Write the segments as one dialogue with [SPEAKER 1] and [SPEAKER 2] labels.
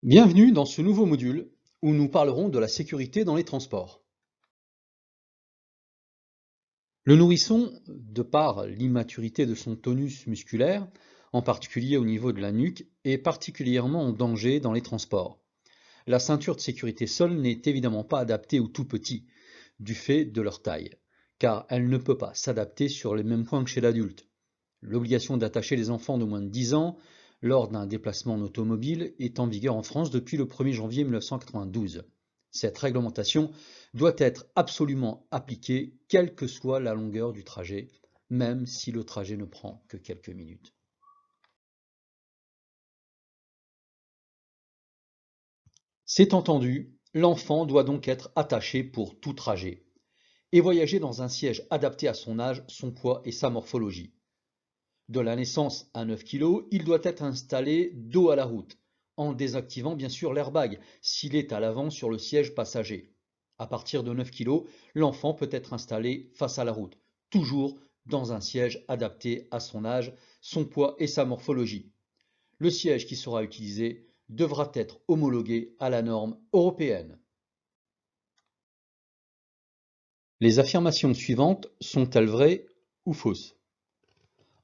[SPEAKER 1] Bienvenue dans ce nouveau module où nous parlerons de la sécurité dans les transports. Le nourrisson, de par l'immaturité de son tonus musculaire, en particulier au niveau de la nuque, est particulièrement en danger dans les transports. La ceinture de sécurité seule n'est évidemment pas adaptée aux tout petits, du fait de leur taille, car elle ne peut pas s'adapter sur les mêmes points que chez l'adulte. L'obligation d'attacher les enfants de moins de 10 ans lors d'un déplacement en automobile est en vigueur en France depuis le 1er janvier 1992. Cette réglementation doit être absolument appliquée quelle que soit la longueur du trajet, même si le trajet ne prend que quelques minutes. C'est entendu, l'enfant doit donc être attaché pour tout trajet et voyager dans un siège adapté à son âge, son poids et sa morphologie. De la naissance à 9 kg, il doit être installé dos à la route, en désactivant bien sûr l'airbag s'il est à l'avant sur le siège passager. À partir de 9 kg, l'enfant peut être installé face à la route, toujours dans un siège adapté à son âge, son poids et sa morphologie. Le siège qui sera utilisé devra être homologué à la norme européenne. Les affirmations suivantes sont-elles vraies ou fausses?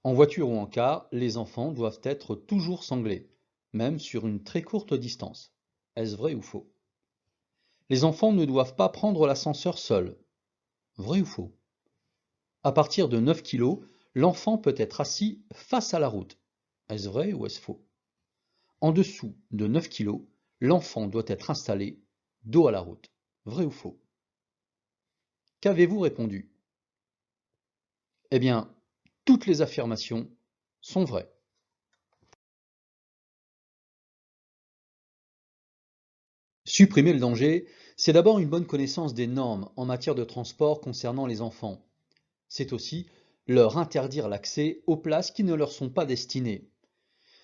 [SPEAKER 1] En voiture ou en car, les enfants doivent être toujours sanglés, même sur une très courte distance. Est-ce vrai ou faux? Les enfants ne doivent pas prendre l'ascenseur seul. Vrai ou faux? À partir de 9 kg, l'enfant peut être assis face à la route. Est-ce vrai ou est-ce faux? En dessous de 9 kg, l'enfant doit être installé dos à la route. Vrai ou faux? Qu'avez-vous répondu? Eh bien, toutes les affirmations sont vraies. Supprimer le danger, c'est d'abord une bonne connaissance des normes en matière de transport concernant les enfants. C'est aussi leur interdire l'accès aux places qui ne leur sont pas destinées.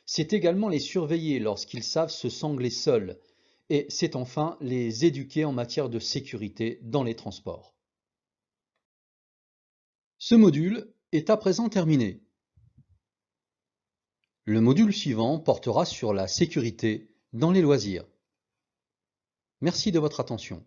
[SPEAKER 1] C'est également les surveiller lorsqu'ils savent se sangler seuls. Et c'est enfin les éduquer en matière de sécurité dans les transports. Ce module est à présent terminé. Le module suivant portera sur la sécurité dans les loisirs. Merci de votre attention.